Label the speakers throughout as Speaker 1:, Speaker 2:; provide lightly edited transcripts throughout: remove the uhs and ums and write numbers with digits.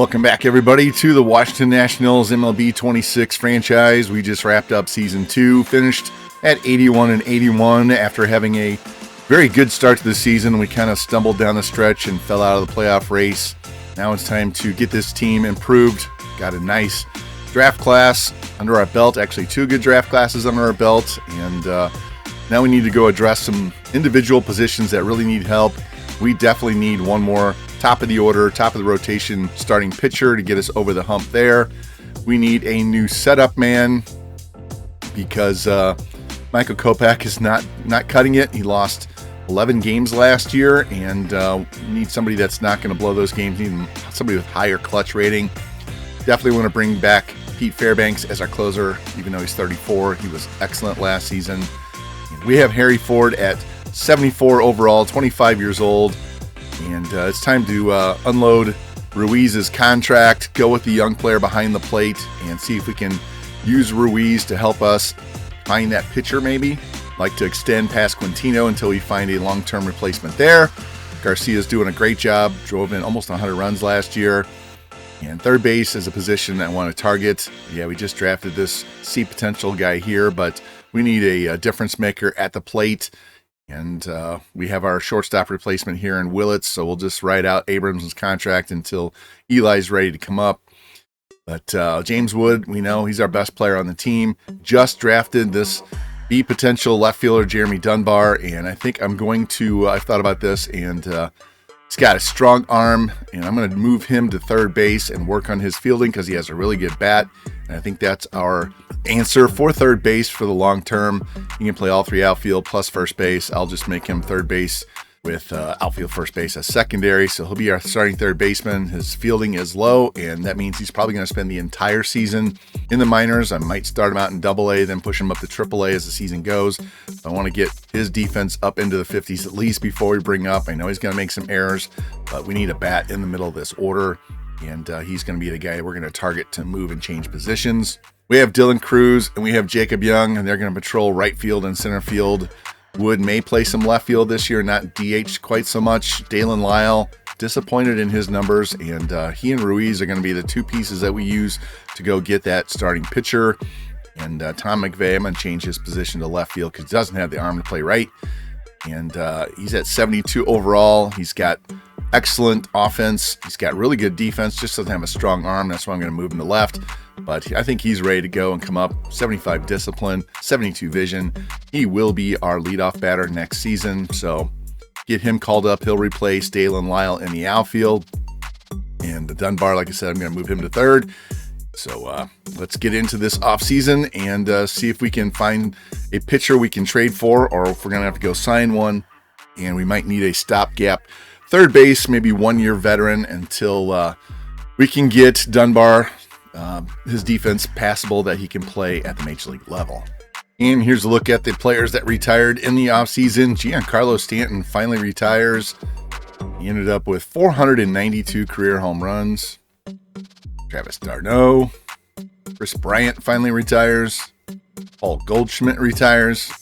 Speaker 1: Welcome back, everybody, to the Washington Nationals MLB 26 franchise. We just wrapped up Season 2, finished at 81-81 after having a very good start to the season. We kind of stumbled down the stretch and fell out of the playoff race. Now it's time to get this team improved. Got a nice draft class under our belt, actually 2 good draft classes under our belt, and now we need to go address some individual positions that really need help. We definitely need one more top of the order, top of the rotation starting pitcher to get us over the hump there. We need a new setup man because Michael Kopech is not cutting it. He lost 11 games last year, and we need somebody that's not going to blow those games. We need somebody with higher clutch rating. Definitely want to bring back Pete Fairbanks as our closer, even though he's 34. He was excellent last season. We have Harry Ford at 74 overall, 25 years old. And it's time to unload Ruiz's contract, go with the young player behind the plate, and see if we can use Ruiz to help us find that pitcher maybe. Like to extend past Quintino until we find a long-term replacement there. Garcia's doing a great job, drove in almost 100 runs last year. And third base is a position I want to target. Yeah, we just drafted this C potential guy here, but we need a difference maker at the plate. And we have our shortstop replacement here in Willits, so we'll just ride out Abrams' contract until Eli's ready to come up. But James Wood, we know he's our best player on the team. Just drafted this B potential left fielder, Jeremy Dunbar, and I think I'm going to, I've thought about this, and he's got a strong arm, and I'm going to move him to third base and work on his fielding because he has a really good bat. And I think that's our answer for third base for the long term. He can play all 3 outfield plus first base. I'll just make him third base with outfield first base as secondary. So he'll be our starting third baseman. His fielding is low, and that means he's probably going to spend the entire season in the minors. I might start him out in AA, then push him up to AAA as the season goes. I want to get his defense up into the 50s at least before we bring up. I know he's going to make some errors, but we need a bat in the middle of this order, and he's going to be the guy we're going to target to move and change positions. We have Dylan Cruz and we have Jacob Young, and they're going to patrol right field and center field. Wood may play some left field this year, not DH quite so much. Dalen Lyle, disappointed in his numbers, and he and Ruiz are going to be the 2 pieces that we use to go get that starting pitcher. And Tom McVey, I'm going to change his position to left field because he doesn't have the arm to play right. And he's at 72 overall. He's got excellent offense. He's got really good defense, just doesn't have a strong arm. That's why I'm going to move him to left. But I think he's ready to go and come up. 75 discipline, 72 vision. He will be our leadoff batter next season. So get him called up. He'll replace Dalen Lyle in the outfield. And the Dunbar, like I said, I'm going to move him to third. So let's get into this offseason and see if we can find a pitcher we can trade for, or if we're going to have to go sign one. And we might need a stopgap third base, maybe 1-year veteran until we can get Dunbar his defense passable that he can play at the major league level. And here's a look at the players that retired in the offseason. Giancarlo Stanton finally retires. He ended up with 492 career home runs. Travis d'Arnaud. Chris Bryant finally retires. Paul Goldschmidt retires.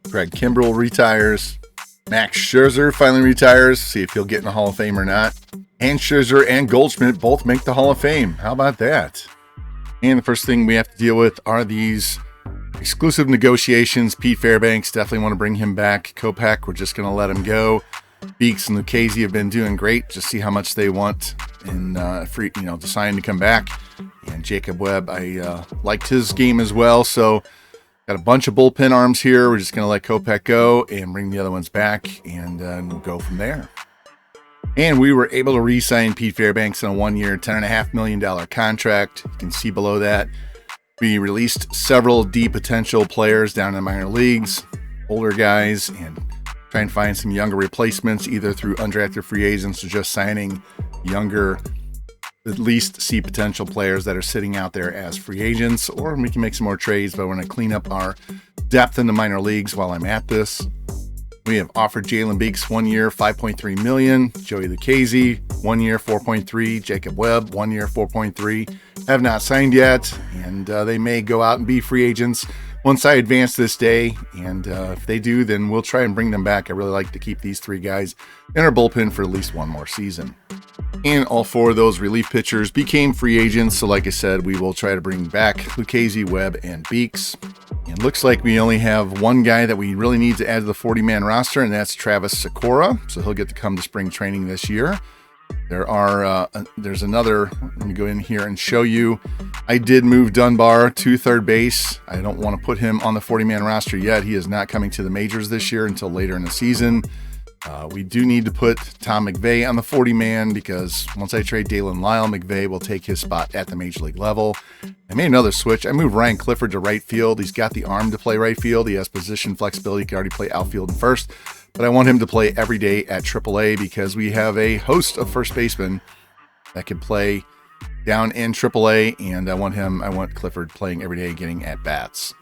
Speaker 1: Craig Kimbrell retires. Max Scherzer finally retires. See if he'll get in the Hall of Fame or not. And Scherzer and Goldschmidt both make the Hall of Fame. How about that? And the first thing we have to deal with are these exclusive negotiations. Pete Fairbanks, definitely want to bring him back. Kopech, we're just going to let him go. Beeks and Lucchesi have been doing great. Just see how much they want in free, to sign to come back. And Jacob Webb, I liked his game as well. So got a bunch of bullpen arms here. We're just going to let Kopech go and bring the other ones back, and we'll go from there. And we were able to re-sign Pete Fairbanks on a 1-year, $10.5 million contract. You can see below that, we released several D potential players down in the minor leagues, older guys, and try and find some younger replacements, either through undrafted free agents or just signing younger, at least C potential players that are sitting out there as free agents, or we can make some more trades, but we're going to clean up our depth in the minor leagues while I'm at this. We have offered Jalen Beeks 1 year, $5.3 million. Joey Lucchesi, 1 year, $4.3. Jacob Webb, 1 year, $4.3. Have not signed yet, and they may go out and be free agents once I advance this day. And if they do, then we'll try and bring them back. I really like to keep these 3 guys in our bullpen for at least one more season. And all 4 of those relief pitchers became free agents. So like I said, we will try to bring back Lucchesi, Webb, and Beeks. It looks like we only have one guy that we really need to add to the 40-man roster, and that's Travis Sikora. So he'll get to come to spring training this year. There's another, let me go in here and show you. I did move Dunbar to third base. I don't want to put him on the 40-man roster yet. He is not coming to the majors this year until later in the season. We do need to put Tom McVey on the 40-man because once I trade Dalen Lyle, McVey will take his spot at the major league level. I made another switch. I moved Ryan Clifford to right field. He's got the arm to play right field. He has position flexibility. He can already play outfield and first. But I want him to play every day at AAA because we have a host of first basemen that can play down in AAA, and I want Clifford playing every day, getting at bats.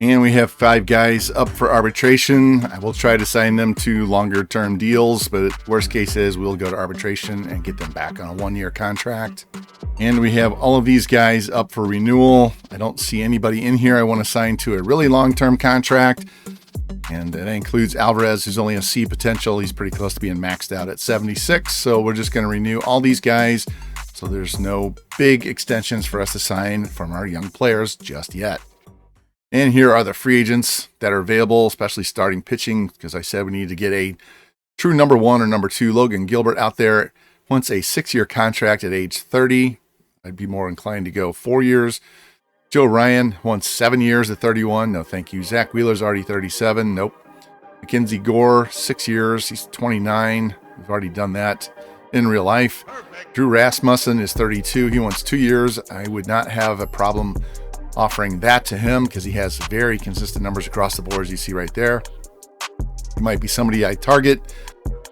Speaker 1: And we have 5 guys up for arbitration. I will try to sign them to longer term deals, but worst case is we'll go to arbitration and get them back on a 1-year contract. And we have all of these guys up for renewal. I don't see anybody in here I want to sign to a really long-term contract. And that includes Alvarez, who's only a C potential. He's pretty close to being maxed out at 76. So we're just going to renew all these guys. So there's no big extensions for us to sign from our young players just yet. And here are the free agents that are available, especially starting pitching, because I said we need to get a true number 1 or number 2. Logan Gilbert out there wants a 6-year contract at age 30. I'd be more inclined to go 4 years. Joe Ryan wants 7 years at 31. No, thank you. Zach Wheeler's already 37. Nope. Mackenzie Gore, 6 years. He's 29. We've already done that in real life. Drew Rasmussen is 32. He wants 2 years. I would not have a problem offering that to him because he has very consistent numbers across the board, as you see right there. He might be somebody I target.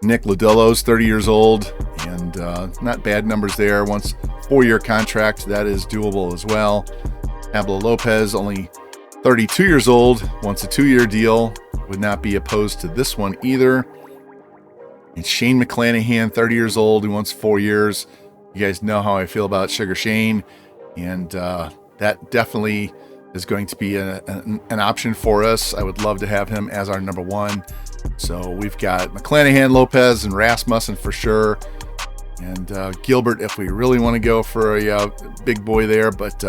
Speaker 1: Nick Lodillo's 30 years old, and not bad numbers there. Wants 4-year contract. That is doable as well. Pablo Lopez, only 32 years old, wants a 2-year deal. Would not be opposed to this one either. And Shane McClanahan, 30 years old, who wants 4 years. You guys know how I feel about Sugar Shane, and that definitely is going to be an option for us. I would love to have him as our number 1. So we've got McClanahan, Lopez, and Rasmussen for sure. And Gilbert, if we really want to go for a big boy there. But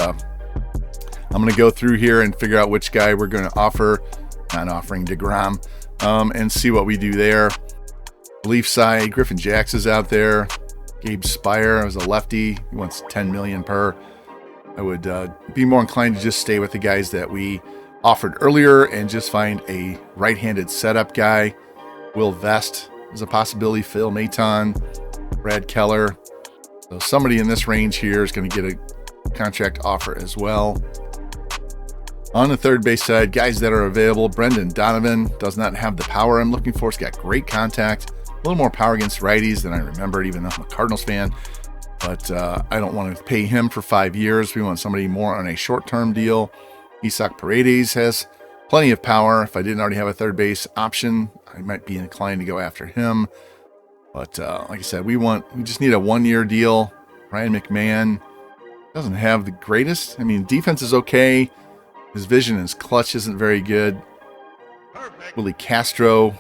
Speaker 1: I'm going to go through here and figure out which guy we're going to offer. Not offering DeGrom. And see what we do there. Leaf side, Griffin Jax is out there. Gabe Spire is a lefty. He wants $10 million per. I would be more inclined to just stay with the guys that we offered earlier and just find a right-handed setup guy. Will Vest is a possibility. Phil Maton, Brad Keller. So somebody in this range here is going to get a contract offer as well. On the third base side, guys that are available. Brendan Donovan does not have the power I'm looking for. He's got great contact. A little more power against righties than I remembered, even though I'm a Cardinals fan. But I don't want to pay him for 5 years. We want somebody more on a short-term deal. Isaac Paredes has plenty of power. If I didn't already have a third base option, I might be inclined to go after him. But like I said, we just need a 1-year deal. Ryan McMahon doesn't have the greatest. I mean, defense is okay. His vision and his clutch isn't very good. Willie Castro.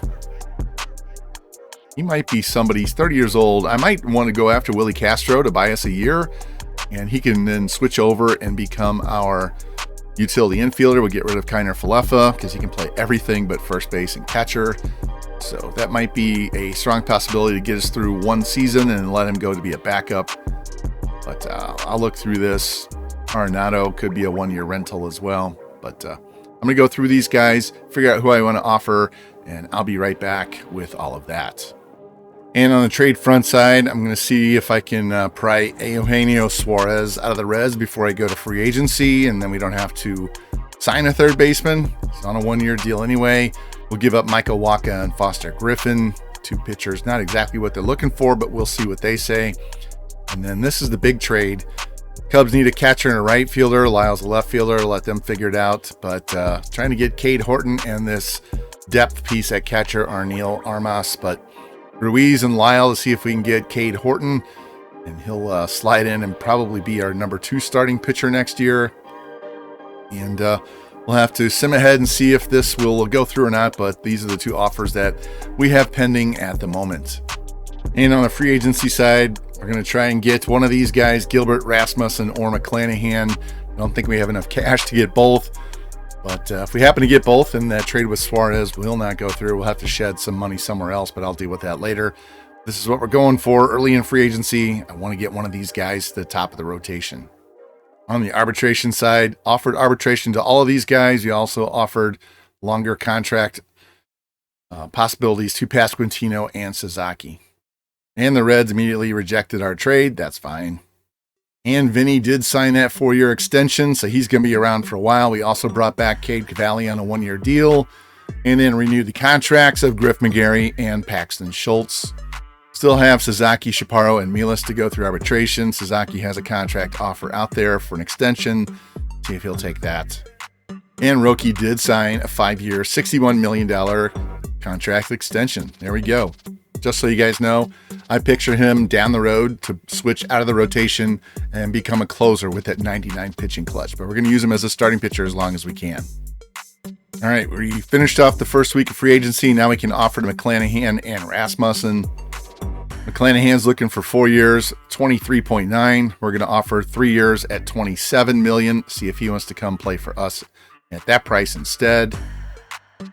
Speaker 1: He might be somebody. He's 30 years old. I might want to go after Willie Castro to buy us a year, and he can then switch over and become our utility infielder. We'll get rid of Kiner Falefa because he can play everything but first base and catcher. So that might be a strong possibility to get us through one season and let him go to be a backup. But I'll look through this. Arenado could be a 1-year rental as well. But I'm going to go through these guys, figure out who I want to offer, and I'll be right back with all of that. And on the trade front side, I'm going to see if I can pry Eugenio Suarez out of the Reds before I go to free agency, and then we don't have to sign a third baseman. He's on a 1-year deal anyway. We'll give up Michael Wacha and Foster Griffin, 2 pitchers. Not exactly what they're looking for, but we'll see what they say. And then this is the big trade. Cubs need a catcher and a right fielder. Lyle's a left fielder. Let them figure it out. But trying to get Cade Horton and this depth piece at catcher, Arneal Armas. But Ruiz and Lyle to see if we can get Cade Horton. And he'll slide in and probably be our number 2 starting pitcher next year. And We'll have to sim ahead and see if this will go through or not, but these are the two offers that we have pending at the moment. And on the free agency side, we're going to try and get one of these guys, Gilbert, Rasmussen, or McClanahan. I don't think we have enough cash to get both, but if we happen to get both and that trade with Suarez will not go through, we'll have to shed some money somewhere else, but I'll deal with that later. This is what we're going for early in free agency. I want to get one of these guys to the top of the rotation. On the arbitration side, offered arbitration to all of these guys. We also offered longer contract possibilities to Pasquantino and Sasaki. And the Reds immediately rejected our trade. That's fine. And Vinny did sign that 4-year extension, so he's going to be around for a while. We also brought back Cade Cavalli on a 1-year deal and then renewed the contracts of Griff McGarry and Paxton Schultz. Still have Sasaki, Chaparro, and Milas to go through arbitration. Sasaki has a contract offer out there for an extension. See if he'll take that. And Roki did sign a 5-year, $61 million contract extension. There we go. Just so you guys know, I picture him down the road to switch out of the rotation and become a closer with that 99 pitching clutch. But we're going to use him as a starting pitcher as long as we can. All right, we finished off the first week of free agency. Now we can offer to McClanahan and Rasmussen. McClanahan's looking for 4 years, 23.9. We're going to offer 3 years at 27 million. See if he wants to come play for us at that price instead.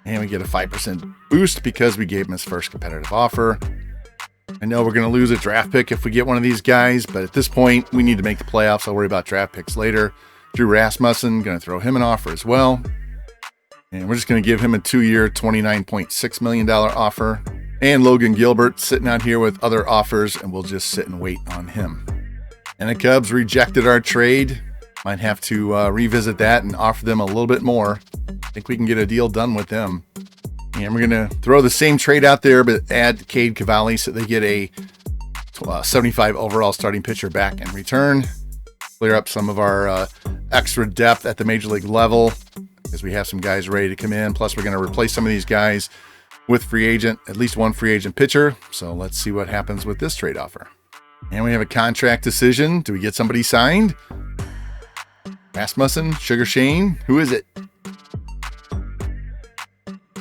Speaker 1: And we get a 5% boost because we gave him his first competitive offer. I know we're going to lose a draft pick if we get one of these guys, but at this point, we need to make the playoffs. I'll worry about draft picks later. Drew Rasmussen, going to throw him an offer as well. And we're just going to give him a 2-year, $29.6 million offer. And Logan Gilbert sitting out here with other offers, and we'll just sit and wait on him. And the Cubs rejected our trade. Might have to revisit that and offer them a little bit more. I think we can get a deal done with them. And we're going to throw the same trade out there, but add Cade Cavalli so they get a 75 overall starting pitcher back in return. Clear up some of our extra depth at the major league level because we have some guys ready to come in. Plus, we're going to replace some of these guys with at least one free agent pitcher. So let's see what happens with this trade offer. And we have a contract decision. Do we get somebody signed? Rasmussen, Sugar Shane, who is it?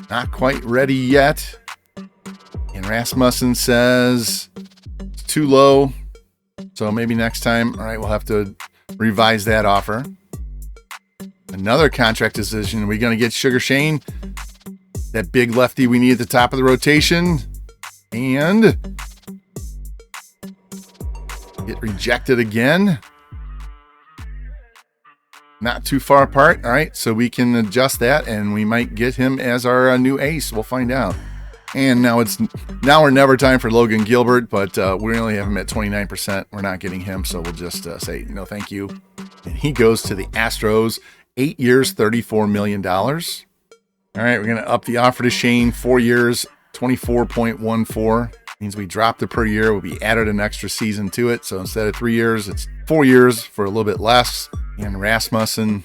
Speaker 1: Not quite ready yet. And Rasmussen says it's too low. So maybe next time, all right, we'll have to revise that offer. Another contract decision. Are we going to get Sugar Shane? That big lefty we need at the top of the rotation. And get rejected again. Not too far apart. All right, so we can adjust that, and we might get him as our new ace. We'll find out. And now or never time for Logan Gilbert, but we only have him at 29%. We're not getting him, so we'll just say no thank you. And he goes to the Astros, 8 years, $34 million. All right, we're going to up the offer to Shane, 4 years, 24.14. Means we dropped it per year. We added an extra season to it. So instead of 3 years, it's 4 years for a little bit less. And Rasmussen,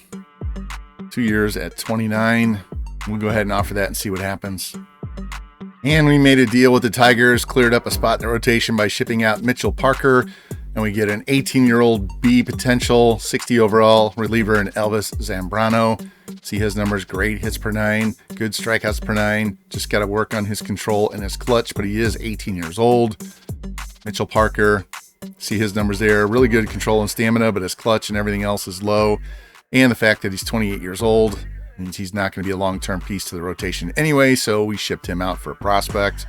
Speaker 1: 2 years at 29. We'll go ahead and offer that and see what happens. And we made a deal with the Tigers, cleared up a spot in the rotation by shipping out Mitchell Parker. And we get an 18-year-old B potential, 60 overall reliever in Elvis Zambrano. See his numbers, great hits per 9, good strikeouts per 9. Just got to work on his control and his clutch, but he is 18 years old. Mitchell Parker, see his numbers there, really good control and stamina, but his clutch and everything else is low. And the fact that he's 28 years old means he's not going to be a long-term piece to the rotation anyway, so we shipped him out for a prospect.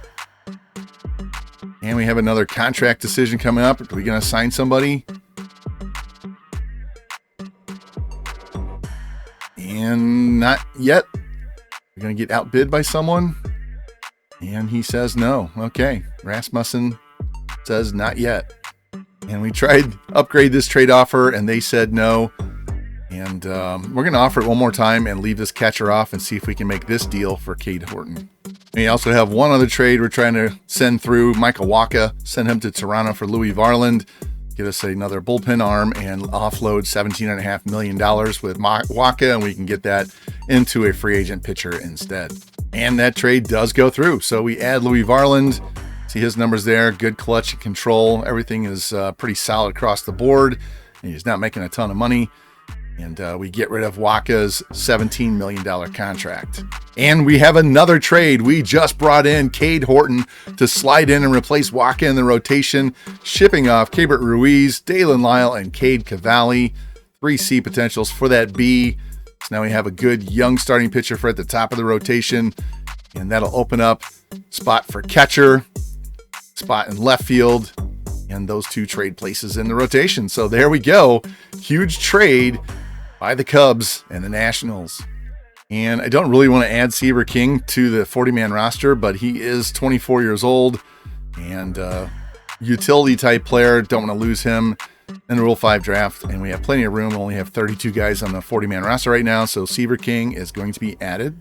Speaker 1: And we have another contract decision coming up. Are we going to sign somebody? And not yet. We're going to get outbid by someone. And he says no. Okay. Rasmussen says not yet. And we tried upgrade this trade offer and they said no. And we're going to offer it one more time and leave this catcher off and see if we can make this deal for Cade Horton. We also have one other trade we're trying to send through. Michael Wacha, send him to Toronto for Louis Varland. Get us another bullpen arm and offload $17.5 million with Wacha, and we can get that into a free agent pitcher instead. And that trade does go through. So we add Louis Varland. See his numbers there. Good clutch and control. Everything is pretty solid across the board. He's not making a ton of money. And we get rid of Waka's $17 million contract. And we have another trade. We just brought in Cade Horton to slide in and replace Waka in the rotation, shipping off Keibert Ruiz, Dalen Lyle, and Cade Cavalli. 3 C potentials for that B. So now we have a good young starting pitcher for at the top of the rotation. And that'll open up spot for catcher, spot in left field, and those 2 trade places in the rotation. So there we go. Huge trade by the Cubs and the Nationals. And I don't really want to add Seaver King to the 40-man roster, but he is 24 years old and utility type player. Don't want to lose him in the Rule 5 draft. And we have plenty of room. We only have 32 guys on the 40-man roster right now. So Seaver King is going to be added,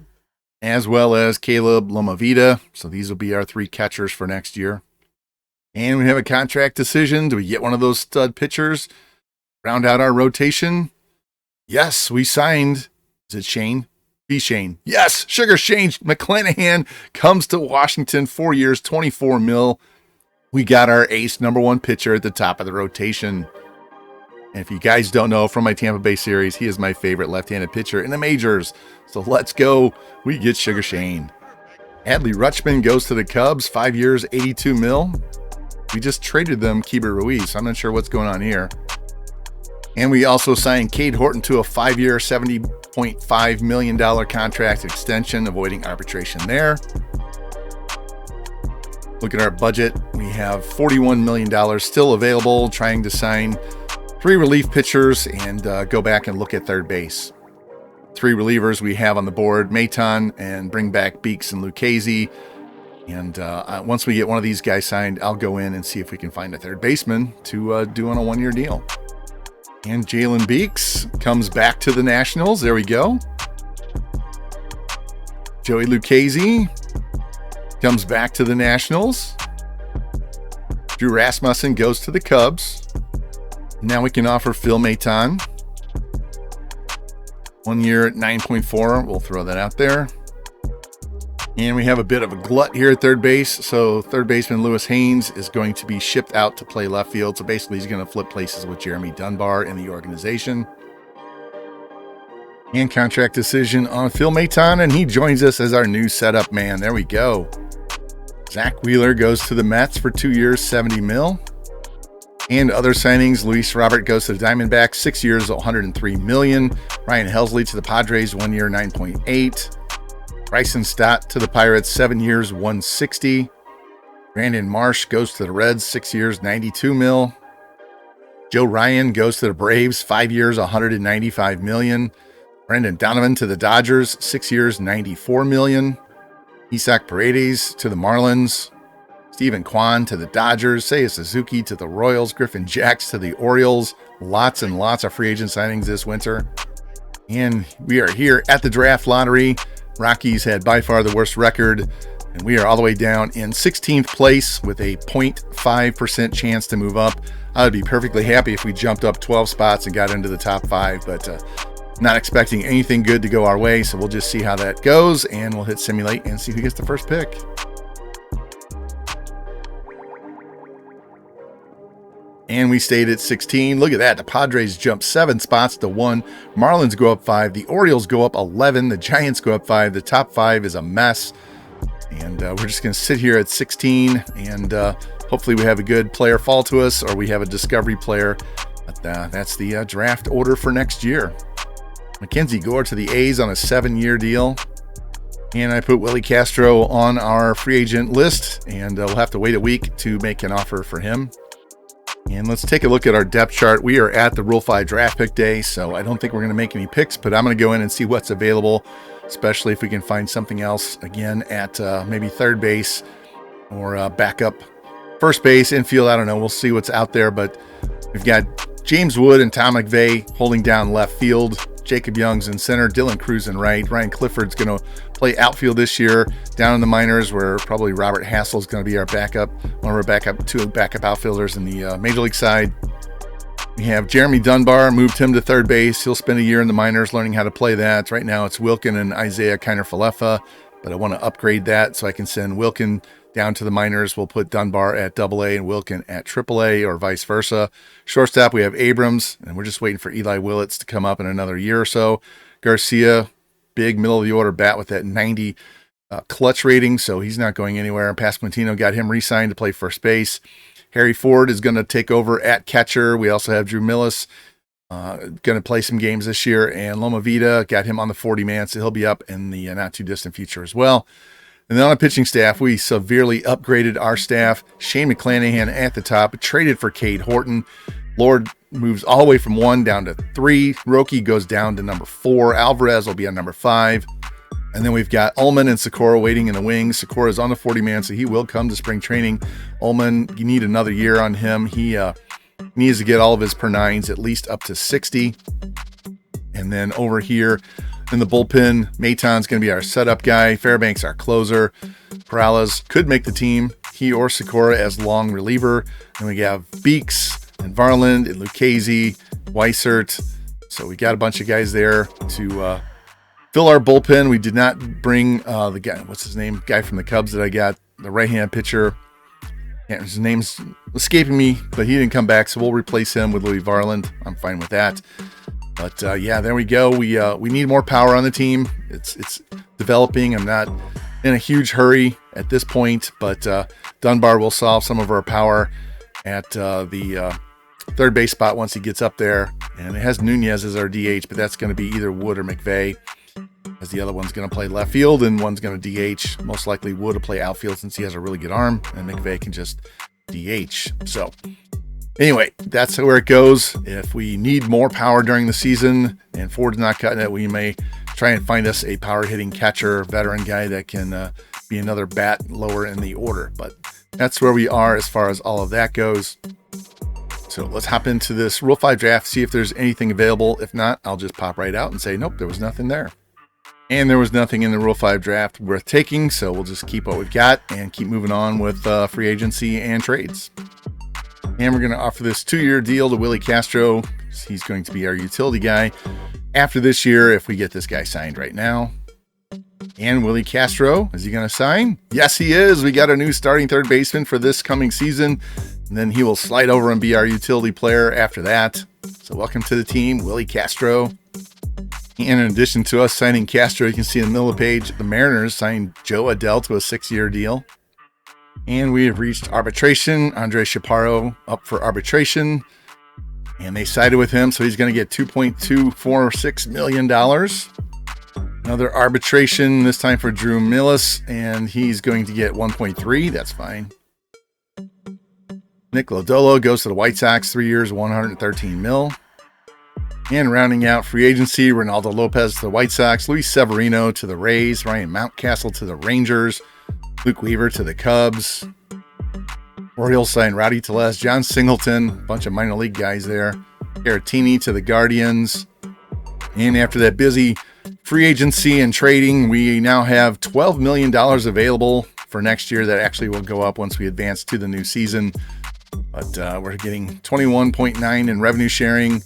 Speaker 1: as well as Caleb Lomavita. So these will be our 3 catchers for next year. And we have a contract decision. Do we get one of those stud pitchers? Round out our rotation? Yes, we signed. Is it Shane? B. Shane. Yes, Sugar Shane McClanahan comes to Washington, 4 years, $24 million. We got our ace #1 pitcher at the top of the rotation. And if you guys don't know from my Tampa Bay series, he is my favorite left-handed pitcher in the majors. So let's go. We get Sugar Shane. Adley Rutschman goes to the Cubs, 5 years, $82 million. We just traded them Keibert Ruiz. I'm not sure what's going on here. And we also signed Cade Horton to a 5-year, $70.5 million contract extension, avoiding arbitration there. Look at our budget. We have $41 million still available, trying to sign 3 relief pitchers and go back and look at third base. 3 relievers we have on the board, Maton, and bring back Beeks and Lucchesi. And once we get one of these guys signed, I'll go in and see if we can find a third baseman to do on a 1-year deal. And Jalen Beeks comes back to the Nationals. There we go. Joey Lucchesi comes back to the Nationals. Drew Rasmussen goes to the Cubs. Now we can offer Phil Maton. 1 year at 9.4. We'll throw that out there. And we have a bit of a glut here at third base. So third baseman Lewis Haynes is going to be shipped out to play left field. So basically he's going to flip places with Jeremy Dunbar in the organization. And contract decision on Phil Maton, and he joins us as our new setup man. There we go. Zach Wheeler goes to the Mets for 2 years, $70 million. And other signings, Luis Robert goes to the Diamondbacks, 6 years, $103 million. Ryan Helsley to the Padres, 1 year, $9.8. Bryson Stott to the Pirates, 7 years, $160. Brandon Marsh goes to the Reds, 6 years, $92 million. Joe Ryan goes to the Braves, 5 years, $195 million. Brendan Donovan to the Dodgers, 6 years, $94 million. Isaac Paredes to the Marlins. Stephen Kwan to the Dodgers. Seiya Suzuki to the Royals. Griffin Jacks to the Orioles. Lots and lots of free agent signings this winter. And we are here at the draft lottery. Rockies had by far the worst record, and we are all the way down in 16th place with a 0.5% chance to move up. I would be perfectly happy if we jumped up 12 spots and got into the top 5, but not expecting anything good to go our way, so we'll just see how that goes, and we'll hit simulate and see who gets the first pick. And we stayed at 16. Look at that. The Padres jump 7 spots to 1. Marlins go up 5. The Orioles go up 11. The Giants go up 5. The top 5 is a mess. And we're just going to sit here at 16. And hopefully we have a good player fall to us, or we have a discovery player. But that's the draft order for next year. Mackenzie Gore to the A's on a 7-year deal. And I put Willie Castro on our free agent list. And we'll have to wait a week to make an offer for him. And let's take a look at our depth chart. We are at the Rule 5 draft pick day, so I don't think we're going to make any picks, but I'm going to go in and see what's available, especially if we can find something else again at maybe third base or backup first base, infield. I don't know. We'll see what's out there, but we've got James Wood and Tom McVey holding down left field. Jacob Young's in center, Dylan Cruz in right. Ryan Clifford's going to play outfield this year. Down in the minors, where probably Robert Hassel's going to be our backup, one of our two backup outfielders in the Major League side. We have Jeremy Dunbar, moved him to third base. He'll spend a year in the minors learning how to play that. Right now it's Wilkin and Isaiah Kiner-Falefa, but I want to upgrade that so I can send Wilkin down to the minors. We'll put Dunbar at AA and Wilkin at AAA, or vice versa. Shortstop, we have Abrams, and we're just waiting for Eli Willits to come up in another year or so. Garcia, big middle of the order bat with that 90 clutch rating, so he's not going anywhere. Pasquantino got him re-signed to play first base. Harry Ford is going to take over at catcher. We also have Drew Millis going to play some games this year, and Loma Vida got him on the 40-man, so he'll be up in the not too distant future as well. And then on the pitching staff, we severely upgraded our staff. Shane McClanahan at the top, traded for Cade Horton. Lord moves all the way from 1 down to 3. Roki goes down to number 4. Alvarez will be on number 5. And then we've got Ullman and Sikora waiting in the wings. Sikora is on the 40-man, so he will come to spring training. Ullman, you need another year on him. He needs to get all of his per nines at least up to 60. And then over here in the bullpen, Maton's going to be our setup guy. Fairbanks our closer. Perales could make the team, he or Sikora as long reliever. And we have Beeks and Varland and Lucchese, Weissert. So we got a bunch of guys there to fill our bullpen. We did not bring the guy, what's his name? Guy from the Cubs that I got, the right-hand pitcher. Yeah, his name's escaping me, but he didn't come back, so we'll replace him with Louis Varland. I'm fine with that. But yeah, there we go. We need more power on the team. It's developing. I'm not in a huge hurry at this point, but Dunbar will solve some of our power at the third base spot once he gets up there. And it has Nunez as our DH, but that's going to be either Wood or McVey, as the other one's going to play left field and one's going to DH. Most likely Wood will play outfield since he has a really good arm, and McVey can just DH. So anyway, that's where it goes. If we need more power during the season and Ford's not cutting it, we may try and find us a power hitting catcher, veteran guy that can be another bat lower in the order. But that's where we are as far as all of that goes. So let's hop into this Rule 5 draft, see if there's anything available. If not, I'll just pop right out and say, nope, there was nothing there. And there was nothing in the Rule 5 draft worth taking, so we'll just keep what we've got and keep moving on with free agency and trades. And we're going to offer this 2-year deal to Willie Castro. He's going to be our utility guy after this year if we get this guy signed right now. And Willie Castro, is he going to sign? Yes, he is. We got a new starting third baseman for this coming season. And then he will slide over and be our utility player after that. So welcome to the team, Willie Castro. And in addition to us signing Castro, you can see in the middle of the page, the Mariners signed Joe Adell to a 6-year deal. And we have reached arbitration. Andre Chaparro up for arbitration. And they sided with him, so he's going to get $2.246 million. Another arbitration, this time for Drew Millis, and he's going to get 1.3. That's fine. Nick Lodolo goes to the White Sox, 3 years, $113 million. And rounding out free agency, Ronaldo Lopez to the White Sox, Luis Severino to the Rays, Ryan Mountcastle to the Rangers, Luke Weaver to the Cubs. Orioles signed Rowdy Tellez, John Singleton, a bunch of minor league guys there. Caratini to the Guardians. And after that busy free agency and trading, we now have $12 million available for next year. That actually will go up once we advance to the new season. But we're getting 21.9 in revenue sharing,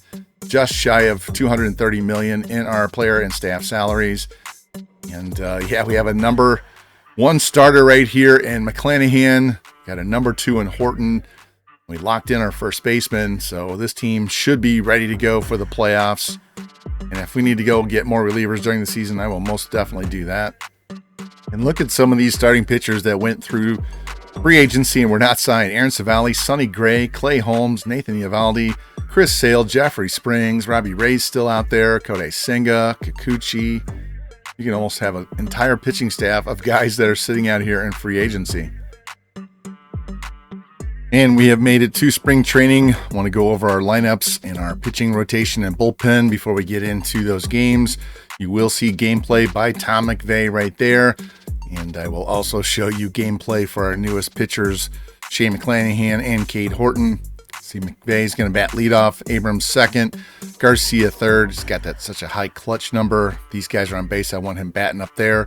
Speaker 1: just shy of $230 million in our player and staff salaries. And yeah, we have a number 1 starter right here in McClanahan. Got a number 2 in Horton. We locked in our first baseman, so this team should be ready to go for the playoffs. And if we need to go get more relievers during the season, I will most definitely do that. And look at some of these starting pitchers that went through free agency and were not signed. Aaron Savali, Sonny Gray, Clay Holmes, Nathan Eovaldi, Chris Sale, Jeffrey Springs, Robbie Ray's still out there, Kodai Senga, Kikuchi. You can almost have an entire pitching staff of guys that are sitting out here in free agency. And we have made it to spring training. I want to go over our lineups and our pitching rotation and bullpen before we get into those games. You will see gameplay by Tom McVey right there. And I will also show you gameplay for our newest pitchers, Shane McClanahan and Cade Horton. See, McVey's going to bat leadoff, Abrams second, Garcia third. He's got that such a high clutch number. These guys are on base. I want him batting up there.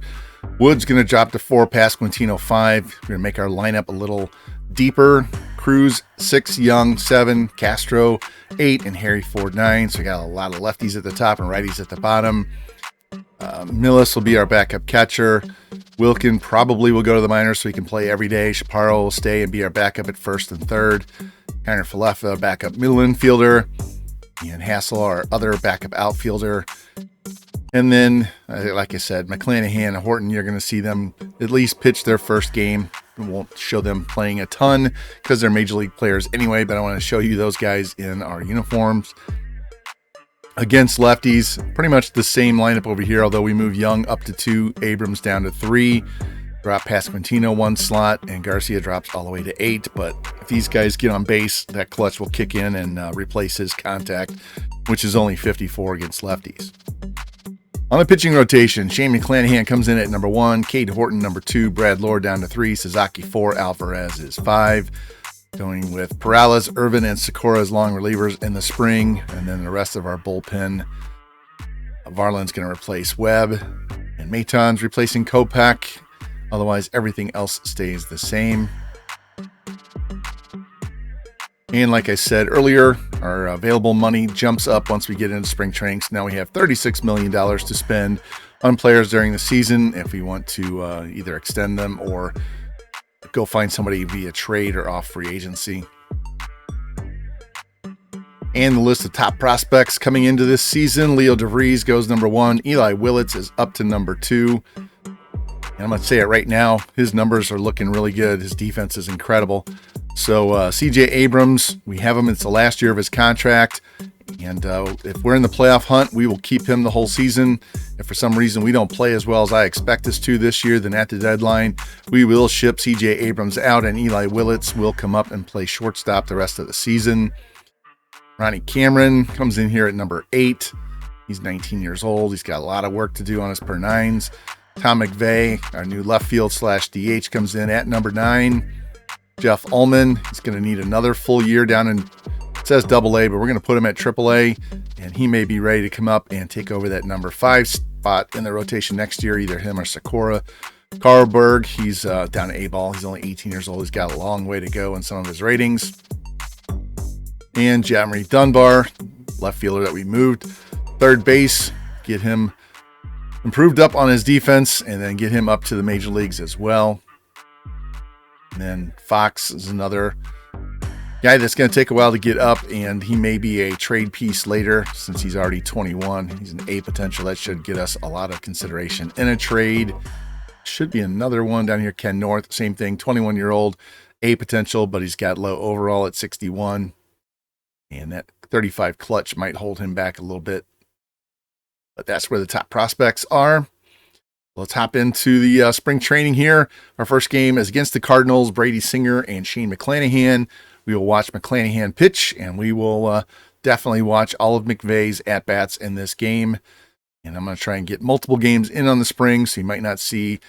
Speaker 1: Wood's going to drop to 4, Pasquantino 5. We're going to make our lineup a little deeper. Cruz 6, Young 7, Castro 8, and Harry Ford 9. So we got a lot of lefties at the top and righties at the bottom. Millis will be our backup catcher. Wilkin probably will go to the minors so he can play every day. Chaparro will stay and be our backup at first and third. Kiner Falefa, backup middle infielder. And Hassel, our other backup outfielder. And then, like I said, McClanahan and Horton, you're going to see them at least pitch their first game. We won't show them playing a ton because they're major league players anyway, but I want to show you those guys in our uniforms. Against lefties, pretty much the same lineup over here, although we move Young up to 2, Abrams down to 3, drop Pasquantino 1 slot, and Garcia drops all the way to 8. But if these guys get on base, that clutch will kick in and replace his contact, which is only 54 against lefties. On the pitching rotation, Shane McClanahan comes in at number 1, Cade Horton number 2, Brad Lord down to 3, Sasaki 4, Alvarez is 5. Going with Perales, Irvin, and Sakura as long relievers in the spring. And then the rest of our bullpen. Varland's going to replace Webb. And Maton's replacing Kopech. Otherwise, everything else stays the same. And like I said earlier, our available money jumps up once we get into spring training. So now we have $36 million to spend on players during the season if we want to either extend them or go find somebody via trade or off free agency. And the list of top prospects coming into this season: Leo DeVries goes number 1. Eli Willits is up to number 2. And I'm going to say it right now, his numbers are looking really good. His defense is incredible. So CJ Abrams, we have him. It's the last year of his contract. And if we're in the playoff hunt, we will keep him the whole season. If for some reason we don't play as well as I expect us to this year, then at the deadline, we will ship CJ Abrams out and Eli Willits will come up and play shortstop the rest of the season. Ronnie Cameron comes in here at number 8. He's 19 years old. He's got a lot of work to do on his per nines. Tom McVey, our new left field / DH, comes in at number 9. Jeff Ullman, he's going to need another full year down in, it says AA, but we're going to put him at AAA, and he may be ready to come up and take over that number 5 spot in the rotation next year, either him or Sakura. Carlberg, he's down to A-ball. He's only 18 years old. He's got a long way to go in some of his ratings. And Jamari Dunbar, left fielder that we moved. Third base, get him improved up on his defense, and then get him up to the major leagues as well. And then Fox is another guy that's going to take a while to get up, and he may be a trade piece later since he's already 21. He's an A potential. That should get us a lot of consideration in a trade. Should be another one down here. Ken North, same thing, 21-year-old, A potential, but he's got low overall at 61. And that 35 clutch might hold him back a little bit. But that's where the top prospects are. Let's hop into the spring training here. Our first game is against the Cardinals, Brady Singer and Shane McClanahan. We will watch McClanahan pitch, and we will definitely watch all of McVey's at-bats in this game. And I'm going to try and get multiple games in on the spring, so you might not see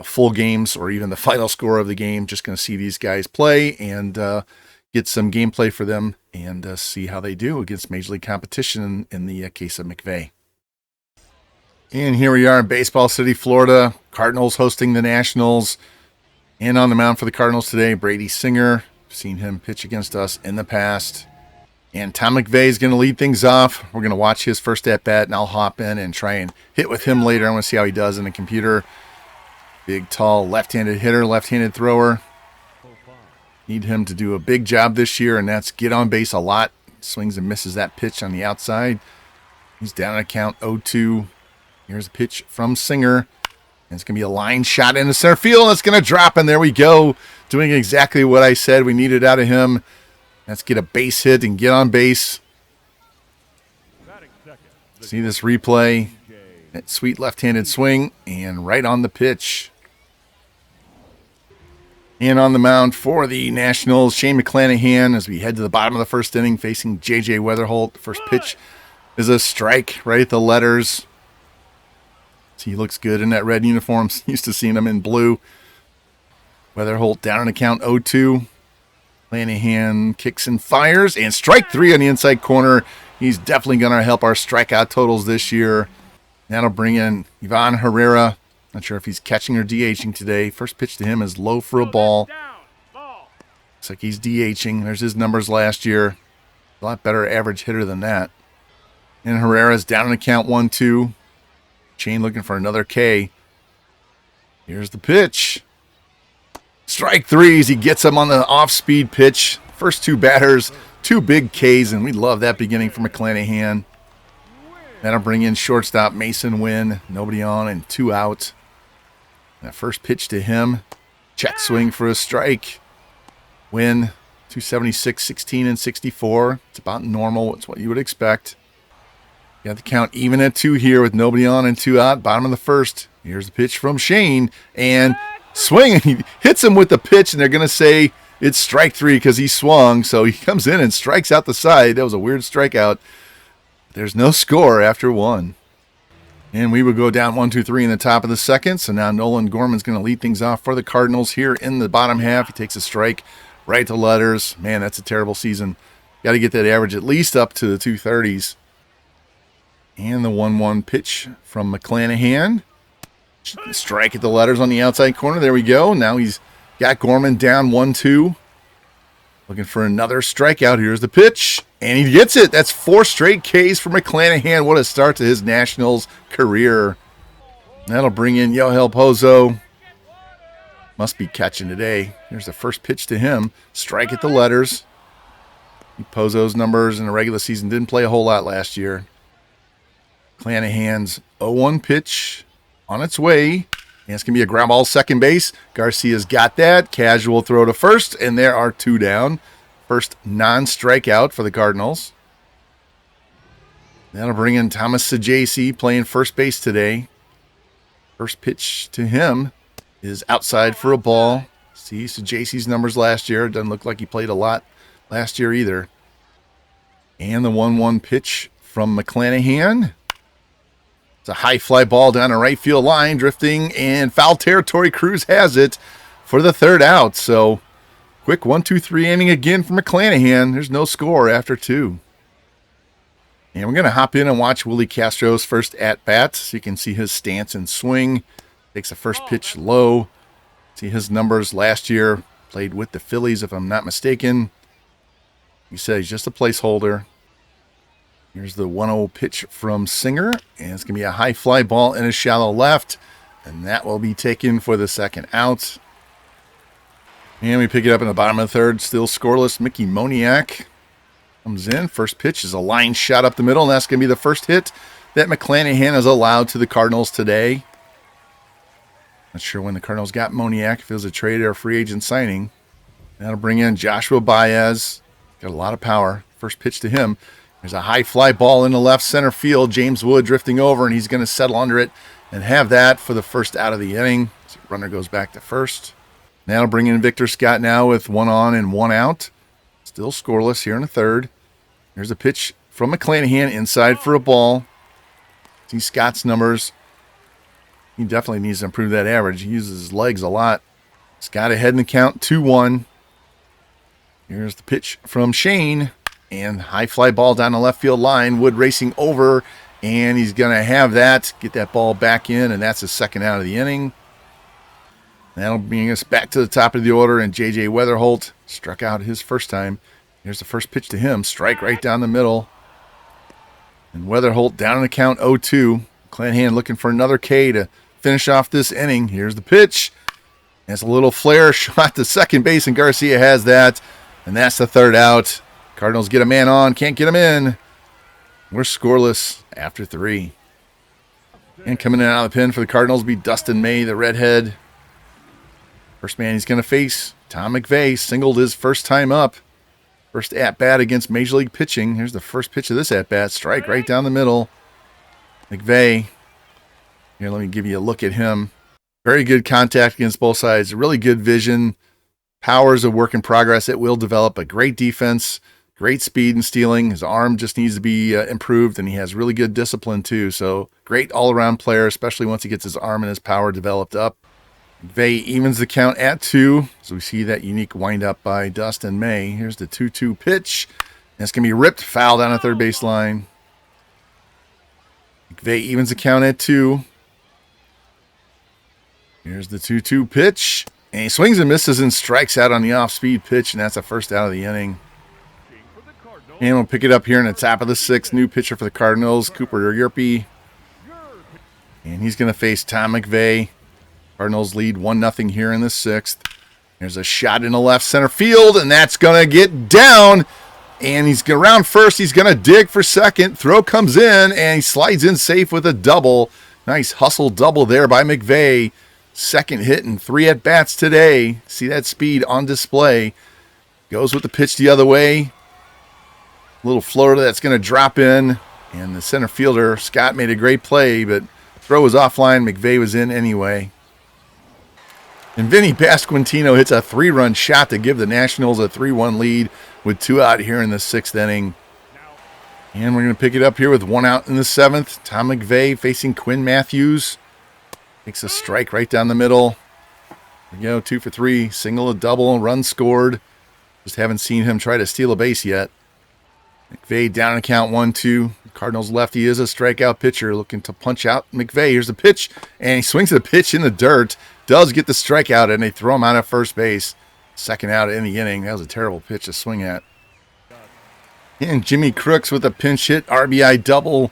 Speaker 1: full games or even the final score of the game. Just going to see these guys play and get some gameplay for them and see how they do against Major League competition in the case of McVey. And here we are in Baseball City, Florida. Cardinals hosting the Nationals. And on the mound for the Cardinals today, Brady Singer. Seen him pitch against us in the past. And Tom McVey is going to lead things off. We're going to watch his first at-bat, and I'll hop in and try and hit with him later. I want to see how he does in the computer. Big, tall, left-handed hitter, left-handed thrower. Need him to do a big job this year, and that's get on base a lot. Swings and misses that pitch on the outside. He's down at count 0-2. Here's a pitch from Singer. And it's going to be a line shot into center field. And it's going to drop, and there we go. Doing exactly what I said we needed out of him. Let's get a base hit and get on base. See this replay. That sweet left-handed swing, and right on the pitch. And on the mound for the Nationals, Shane McClanahan, as we head to the bottom of the first inning, facing J.J. Weatherholt. First pitch is a strike, right at the letters. He looks good in that red uniform. Used to seeing him in blue. Weatherholt down in count 0-2. McClanahan kicks and fires. And strike 3 on the inside corner. He's definitely going to help our strikeout totals this year. That'll bring in Ivan Herrera. Not sure if he's catching or DHing today. First pitch to him is low for a ball. Looks like he's DHing. There's his numbers last year. A lot better average hitter than that. And Herrera's down in count 1-2. Shane looking for another K. Here's the pitch. Strike three as he gets him on the off-speed pitch. First two batters, two big Ks, and we love that beginning from McClanahan. That'll bring in shortstop Mason Wynn. Nobody on and 2 out. That first pitch to him. Check swing for a strike. Wynn, 276, 16, and 64. It's about normal. It's what you would expect. Got the count even at 2 here with nobody on and 2 out. Bottom of the first. Here's the pitch from Shane. And swing. He hits him with the pitch, and they're going to say it's strike 3 because he swung. So he comes in and strikes out the side. That was a weird strikeout. There's no score after 1. And we would go down 1-2-3 in the top of the second. So now Nolan Gorman's going to lead things off for the Cardinals here in the bottom half. He takes a strike right to letters. Man, that's a terrible season. Got to get that average at least up to the 230s. And the 1-1 pitch from McClanahan. Strike at the letters on the outside corner. There we go. Now he's got Gorman down 1-2. Looking for another strikeout. Here's the pitch. And he gets it. That's 4 straight Ks for McClanahan. What a start to his Nationals career. That'll bring in Yohel Pozo. Must be catching today. Here's the first pitch to him. Strike at the letters. Pozo's numbers in the regular season didn't play a whole lot last year. McClanahan's 0-1 pitch on its way. And it's going to be a ground ball second base. Garcia's got that. Casual throw to first, and there are 2 down. First non-strikeout for the Cardinals. That'll bring in Thomas Sajaci playing first base today. First pitch to him is outside for a ball. See Sajaci's numbers last year. It doesn't look like he played a lot last year either. And the 1-1 pitch from McClanahan. It's a high fly ball down the right field line, drifting, and foul territory. Cruz has it for the 3rd out. So quick 1-2-3 inning again for McClanahan. There's no score after 2. And we're going to hop in and watch Willie Castro's first at-bat so you can see his stance and swing. Takes the first pitch low. See his numbers last year. Played with the Phillies, if I'm not mistaken. He said he's just a placeholder. Here's the 1-0 pitch from Singer. And it's going to be a high fly ball in a shallow left. And that will be taken for the 2nd out. And we pick it up in the bottom of the 3rd. Still scoreless. Mickey Moniak comes in. First pitch is a line shot up the middle. And that's going to be the first hit that McClanahan has allowed to the Cardinals today. Not sure when the Cardinals got Moniak, if it was a trade or a free agent signing. That'll bring in Joshua Baez. Got a lot of power. First pitch to him. There's a high fly ball in the left center field. James Wood drifting over, and he's going to settle under it and have that for the first out of the inning. So runner goes back to first. That'll bring in Victor Scott now with 1 on and 1 out. Still scoreless here in the 3rd. Here's a pitch from McClanahan inside for a ball. See Scott's numbers. He definitely needs to improve that average. He uses his legs a lot. Scott ahead in the count, 2-1. Here's the pitch from Shane. And high fly ball down the left field line. Wood racing over. And he's going to have that. Get that ball back in. And that's the 2nd out of the inning. That'll bring us back to the top of the order. And J.J. Weatherholt struck out his first time. Here's the first pitch to him. Strike right down the middle. And Weatherholt down in the count 0-2. McClanahan looking for another K to finish off this inning. Here's the pitch. And it's a little flare shot to second base. And Garcia has that. And that's the 3rd out. Cardinals get a man on. Can't get him in. We're scoreless after 3. And coming in out of the pen for the Cardinals will be Dustin May, the redhead. First man he's going to face, Tom McVey, singled his first time up. First at-bat against Major League pitching. Here's the first pitch of this at-bat. Strike right down the middle. McVey. Here, let me give you a look at him. Very good contact against both sides. Really good vision. Power is a work in progress. It will develop. A great defense. Great speed and stealing. His arm just needs to be improved, and he has really good discipline too. So great all-around player, especially once he gets his arm and his power developed up. McVey evens the count at 2. So we see that unique windup by Dustin May. Here's the 2-2 pitch. And it's going to be ripped foul down the 3rd base line. McVey evens the count at 2. Here's the 2-2 pitch. And he swings and misses and strikes out on the off-speed pitch, and that's the first out of the inning. And we'll pick it up here in the top of the 6th. New pitcher for the Cardinals, Cooper Yerpe. And he's going to face Tom McVey. Cardinals lead 1-0 here in the 6th. There's a shot in the left center field, and that's going to get down. And he's going around first. He's going to dig for second. Throw comes in, and he slides in safe with a double. Nice hustle double there by McVey. Second hit and 3 at-bats today. See that speed on display. Goes with the pitch the other way. Little floater that's going to drop in. And the center fielder, Scott, made a great play, but throw was offline. McVey was in anyway. And Vinny Pasquantino hits a 3-run shot to give the Nationals a 3-1 lead with 2 out here in the 6th inning. And we're going to pick it up here with 1 out in the 7th. Tom McVey facing Quinn Matthews. Takes a strike right down the middle. There we go, 2 for 3. Single, a double, run scored. Just haven't seen him try to steal a base yet. McVey down in count 1-2. Cardinals lefty is a strikeout pitcher looking to punch out McVey. Here's the pitch, and he swings the pitch in the dirt. Does get the strikeout, and they throw him out at first base. Second out in the inning. That was a terrible pitch to swing at. And Jimmy Crooks with a pinch hit, RBI double.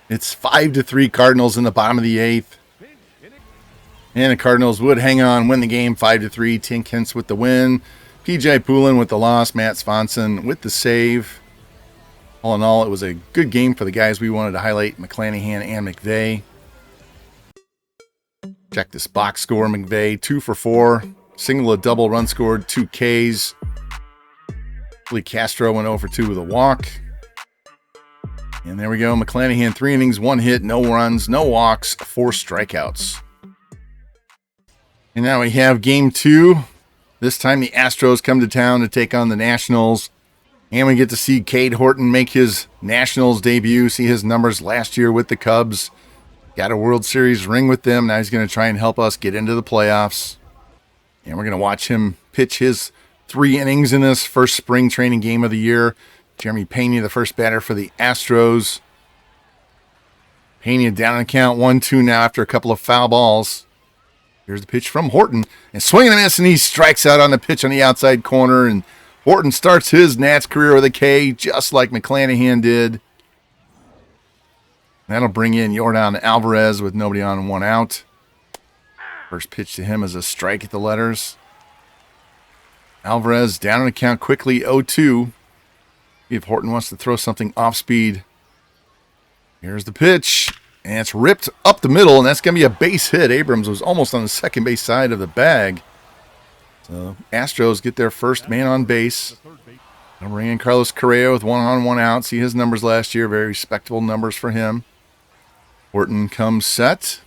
Speaker 1: It's 5-3 Cardinals in the bottom of the 8th. And the Cardinals would hang on, win the game 5-3. Tink Hintz with the win. PJ Poulin with the loss. Matt Swanson with the save. All in all, it was a good game for the guys we wanted to highlight, McClanahan and McVey. Check this box score. McVey, 2 for 4. Single, a double, run scored, 2 Ks. Lee Castro went 0 for 2 with a walk. And there we go. McClanahan, 3 innings, 1 hit, no runs, no walks, 4 strikeouts. And now we have game 2. This time the Astros come to town to take on the Nationals. And we get to see Cade Horton make his Nationals debut, see his numbers last year with the Cubs. Got a World Series ring with them. Now he's going to try and help us get into the playoffs. And we're going to watch him pitch his 3 innings in this first spring training game of the year. Jeremy Pena, the first batter for the Astros. Pena down in count 1-2 now after a couple of foul balls. Here's the pitch from Horton. And swinging and a miss, and he strikes out on the pitch on the outside corner. And Horton starts his Nats career with a K, just like McClanahan did. That'll bring in Yordan Alvarez with nobody on and 1 out. First pitch to him is a strike at the letters. Alvarez down in the count quickly, 0-2. See if Horton wants to throw something off speed. Here's the pitch, and it's ripped up the middle, and that's going to be a base hit. Abrams was almost on the second base side of the bag. So Astros get their first man on base. They'll bring in Carlos Correa with 1 on, 1 out. See his numbers last year, very respectable numbers for him. Horton comes set.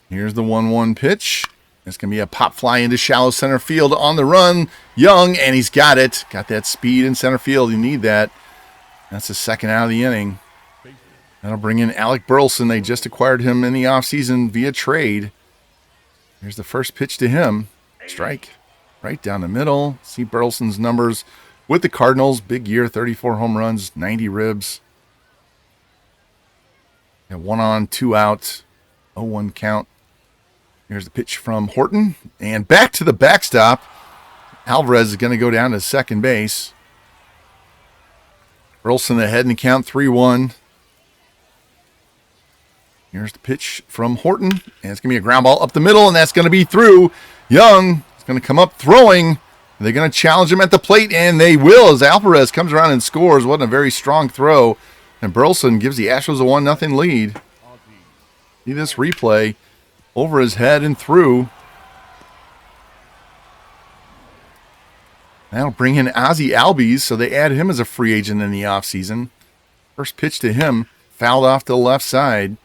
Speaker 1: Here's the 1-1 pitch. It's going to be a pop fly into shallow center field on the run. Young, and he's got it. Got that speed in center field. You need that. That's the second out of the inning. That'll bring in Alec Burleson. They just acquired him in the offseason via trade. Here's the first pitch to him. Strike right down the middle. See Burleson's numbers with the Cardinals. Big year, 34 home runs, 90 ribs. Got 1 on, 2 out, 0-1 count. Here's the pitch from Horton. And back to the backstop. Alvarez is going to go down to second base. Burleson ahead in the count, 3-1. Here's the pitch from Horton. And it's going to be a ground ball up the middle, and that's going to be through. Young is going to come up throwing. They're going to challenge him at the plate, and they will as Alvarez comes around and scores. Wasn't a very strong throw. And Burleson gives the Astros a 1-0 lead. See this replay. Over his head and through. That'll bring in Ozzie Albies, so they add him as a free agent in the offseason. First pitch to him, fouled off to the left side.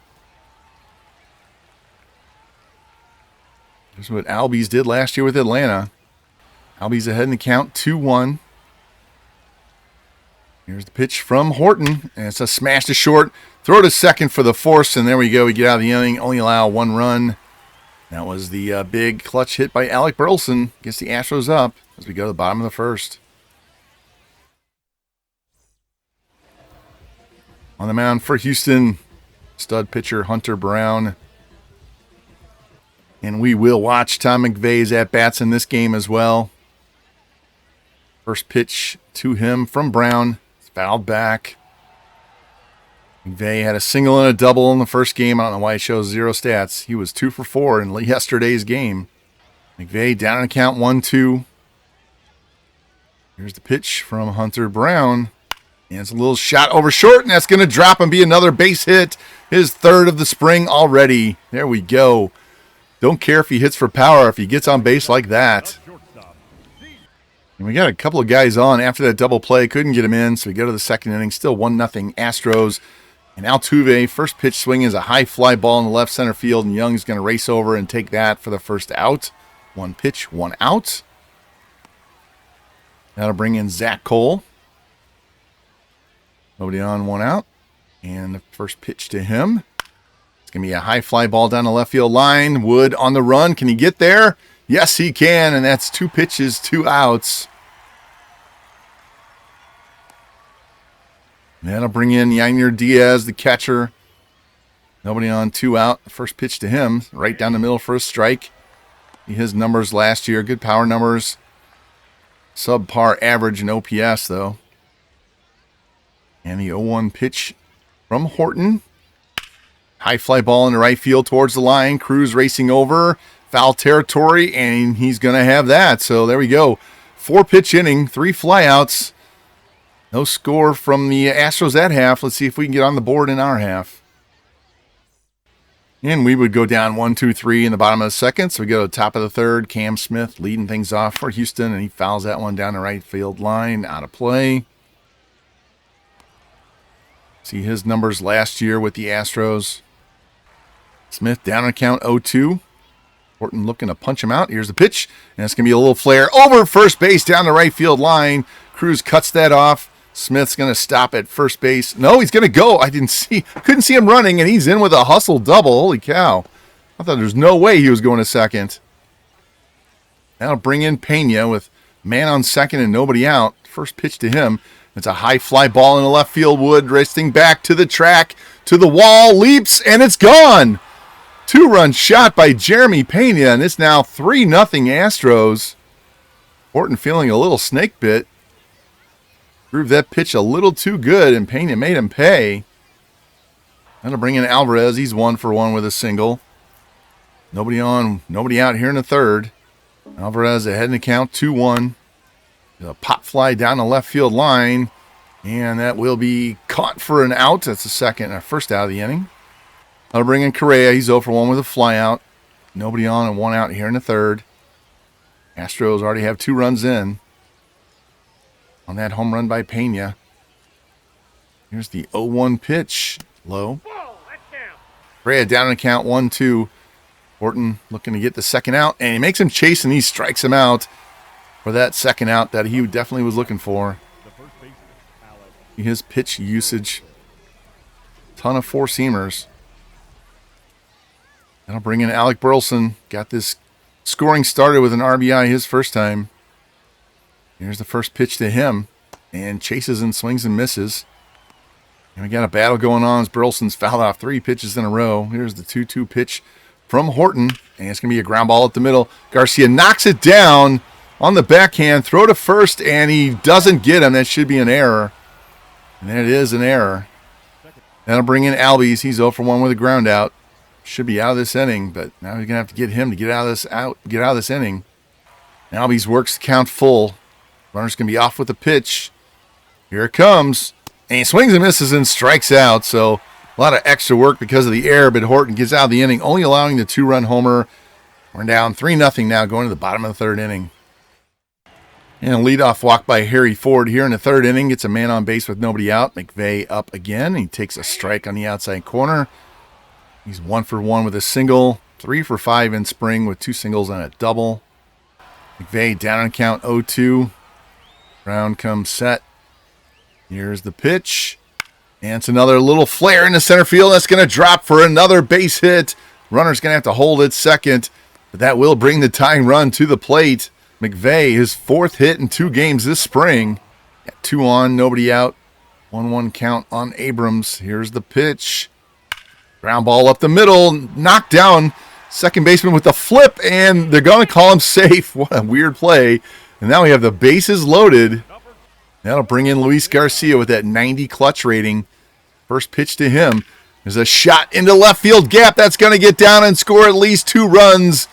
Speaker 1: Here's what Albies did last year with Atlanta. Albies ahead in the count, 2-1. Here's the pitch from Horton, and it's a smash to short. Throw to second for the force, and there we go. We get out of the inning, only allow 1 run. That was the big clutch hit by Alec Burleson. Gets the Astros up as we go to the bottom of the first. On the mound for Houston, stud pitcher Hunter Brown. And we will watch Tom McVey's at-bats in this game as well. First pitch to him from Brown. It's fouled back. McVey had a single and a double in the first game. I don't know why it shows 0 stats. He was 2 for 4 in yesterday's game. McVey down in count 1-2. Here's the pitch from Hunter Brown. And it's a little shot over short, and that's going to drop and be another base hit. His 3rd of the spring already. There we go. Don't care if he hits for power if he gets on base like that. And we got a couple of guys on after that double play. Couldn't get him in, so we go to the 2nd inning. Still 1-0 Astros. And Altuve, first pitch swing is a high fly ball in the left center field, and Young's going to race over and take that for the first out. 1 pitch, 1 out. That'll bring in Zach Cole. Nobody on, 1 out. And the first pitch to him. It's going to be a high fly ball down the left field line. Wood on the run. Can he get there? Yes, he can. And that's 2 pitches, 2 outs. And that'll bring in Yainer Diaz, the catcher. Nobody on, 2 out. The first pitch to him. Right down the middle for a strike. His numbers last year. Good power numbers. Subpar average in OPS, though. And the 0-1 pitch from Horton. High fly ball in the right field towards the line. Cruz racing over. Foul territory, and he's going to have that. So there we go. 4-pitch inning, 3 flyouts. No score from the Astros at half. Let's see if we can get on the board in our half. And we would go down 1-2-3 in the bottom of the 2nd. So we go to the top of the 3rd. Cam Smith leading things off for Houston, and he fouls that one down the right field line. Out of play. See his numbers last year with the Astros. Smith down on count 0-2. Horton looking to punch him out. Here's the pitch. And it's going to be a little flare over first base down the right field line. Cruz cuts that off. Smith's going to stop at first base. No, he's going to go. Couldn't see him running, and he's in with a hustle double. Holy cow. I thought there's no way he was going to second. That'll bring in Pena with man on second and nobody out. First pitch to him. It's a high fly ball in the left field. Wood racing back to the track, to the wall, leaps, and it's gone. 2-run shot by Jeremy Pena, and it's now 3-0 Astros. Horton feeling a little snake bit. Proved that pitch a little too good, and Pena made him pay. That'll bring in Alvarez. He's 1 for 1 with a single. Nobody on, nobody out here in the 3rd. Alvarez ahead in the count, 2-1. A pop fly down the left field line, and that will be caught for an out. That's the first out of the inning. I'll bring in Correa. He's 0 for 1 with a fly out. Nobody on and 1 out here in the 3rd. Astros already have 2 runs in on that home run by Pena. Here's the 0-1 pitch. Low. Correa down in the count 1-2. Horton looking to get the 2nd out, and he makes him chase, and he strikes him out for that 2nd out that he definitely was looking for. His pitch usage. Ton of 4-seamers. That'll bring in Alec Burleson. Got this scoring started with an RBI his first time. Here's the first pitch to him. And chases and swings and misses. And we got a battle going on as Burleson's fouled off 3 pitches in a row. Here's the 2-2 pitch from Horton. And it's going to be a ground ball at the middle. Garcia knocks it down on the backhand. Throw to first, and he doesn't get him. That should be an error. And that is an error. That'll bring in Albies. He's 0 for 1 with a ground out. Should be out of this inning, but now we're gonna have to get him to get out of this inning. Albies works the count full. Runner's gonna be off with the pitch. Here it comes, and he swings and misses and strikes out. So a lot of extra work because of the error, but Horton gets out of the inning, only allowing the 2-run homer. We're down 3-0 now, going to the bottom of the 3rd inning. And a leadoff walk by Harry Ford here in the 3rd inning. Gets a man on base with nobody out. McVey up again. He takes a strike on the outside corner. He's 1 for 1 with a single, 3 for 5 in spring with 2 singles and a double. McVey down on count 0-2. Round comes set. Here's the pitch. And it's another little flare in the center field. That's going to drop for another base hit. Runner's going to have to hold it second, but that will bring the tying run to the plate. McVey, his 4th hit in 2 games this spring. Got 2 on, nobody out. 1-1 count on Abrams. Here's the pitch. Ground ball up the middle, knocked down. Second baseman with the flip, and they're going to call him safe. What a weird play. And now we have the bases loaded. That'll bring in Luis Garcia with that 90 clutch rating. First pitch to him is a shot into left field gap. That's going to get down and score at least 2 runs.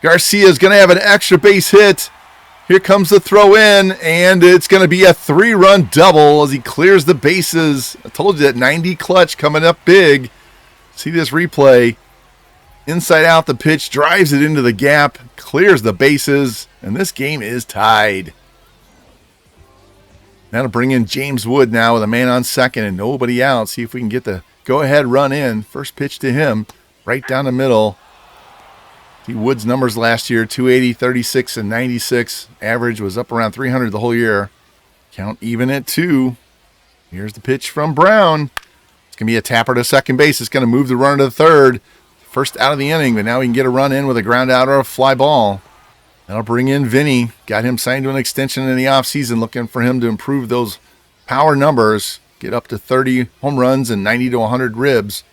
Speaker 1: Garcia is going to have an extra base hit. Here comes the throw in, and it's going to be a 3-run double as he clears the bases. I told you that 90 clutch coming up big. See this replay. Inside out, the pitch drives it into the gap, clears the bases, and this game is tied. That'll bring in James Wood now with a man on second and nobody out. See if we can get the go-ahead run in. First pitch to him, right down the middle. See Wood's numbers last year, 280, 36, and 96. Average was up around 300 the whole year. Count even at 2. Here's the pitch from Brown. It's going to be a tapper to second base. It's going to move the runner to third. First out of the inning, but now we can get a run in with a ground out or a fly ball. That'll bring in Vinny. Got him signed to an extension in the offseason, looking for him to improve those power numbers, get up to 30 home runs and 90 to 100 ribs.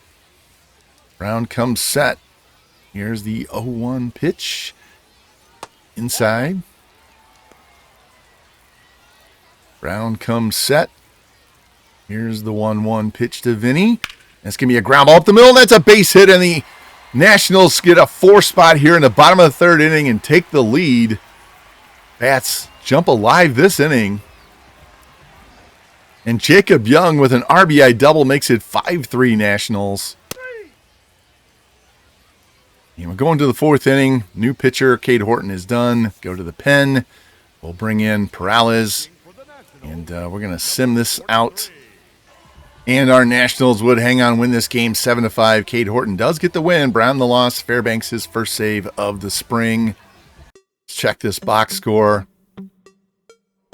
Speaker 1: Brown comes set. Here's the 0-1 pitch. Inside. Brown comes set. Here's the 1-1 pitch to Vinny. That's going to be a ground ball up the middle. That's a base hit, and the Nationals get a 4 spot here in the bottom of the 3rd inning and take the lead. Bats jump alive this inning. And Jacob Young with an RBI double makes it 5-3 Nationals. And we're going to the 4th inning. New pitcher, Cade Horton, is done. Go to the pen. We'll bring in Peralez. And we're going to sim this out. And our Nationals would hang on, win this game 7-5. Cade Horton does get the win. Brown the loss. Fairbanks his first save of the spring. Let's check this box score.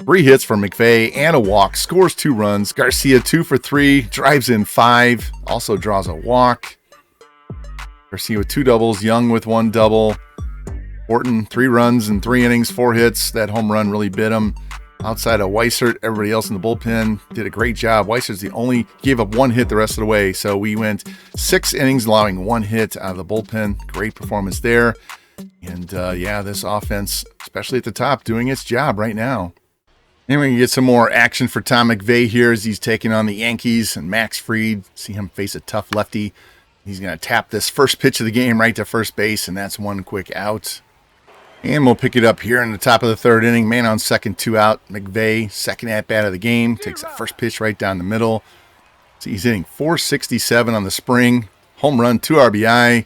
Speaker 1: 3 hits for McVey and a walk. Scores 2 runs. Garcia 2 for 3. Drives in 5. Also draws a walk. Garcia with 2 doubles. Young with 1 double. Horton 3 runs in 3 innings, 4 hits. That home run really bit him. Outside of Weissert, everybody else in the bullpen did a great job. Weisert's the only, gave up 1 hit the rest of the way. So we went 6 innings, allowing 1 hit out of the bullpen. Great performance there. And yeah, this offense, especially at the top, doing its job right now. And we can get some more action for Tom McVey here as he's taking on the Yankees and Max Fried. See him face a tough lefty. He's going to tap this first pitch of the game right to first base, and that's 1 quick out. And we'll pick it up here in the top of the 3rd inning. Man on second, 2 out. McVey, second at-bat of the game. Takes the first pitch right down the middle. So he's hitting .467 on the spring. Home run, 2 RBI.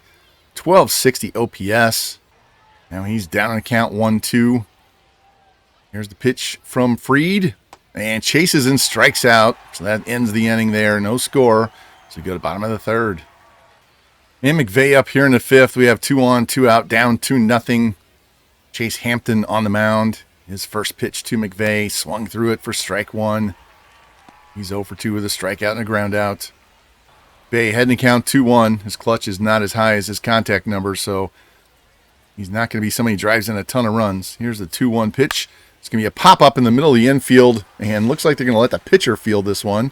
Speaker 1: 1260 OPS. Now he's down on the count 1-2. Here's the pitch from Fried. And chases and strikes out. So that ends the inning there. No score. So we go to bottom of the 3rd. And McVey up here in the 5th. We have 2 on, 2 out, down 2-0. Chase Hampton on the mound. His first pitch to McVey. Swung through it for strike 1. He's 0 for 2 with a strikeout and a ground out. McVey heading to count 2-1. His clutch is not as high as his contact number, so he's not going to be somebody who drives in a ton of runs. Here's the 2-1 pitch. It's going to be a pop-up in the middle of the infield, and looks like they're going to let the pitcher field this one.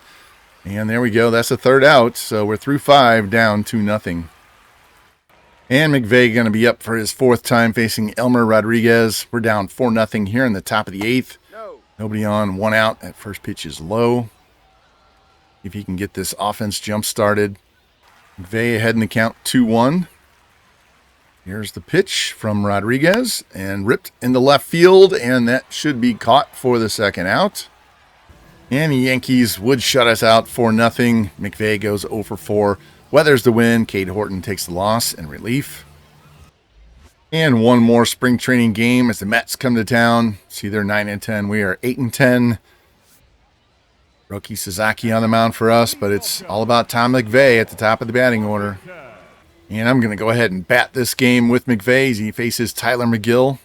Speaker 1: And there we go. That's the 3rd out, so we're through 5, down 2-0. And McVey going to be up for his 4th time facing Elmer Rodriguez. We're down 4-0 here in the top of the 8th. Nobody on, 1 out. That first pitch is low. If he can get this offense jump-started. McVey ahead in the count 2-1. Here's the pitch from Rodriguez. And ripped into left field. And that should be caught for the 2nd out. And the Yankees would shut us out 4-0. McVey goes 0 for 4. Weathers the win. Cade Horton takes the loss in relief. And 1 more spring training game as the Mets come to town. See, they're 9-10. We are 8-10. Roki Sasaki on the mound for us, but it's all about Tom McVey at the top of the batting order. And I'm going to go ahead and bat this game with McVey as he faces Tyler McGill.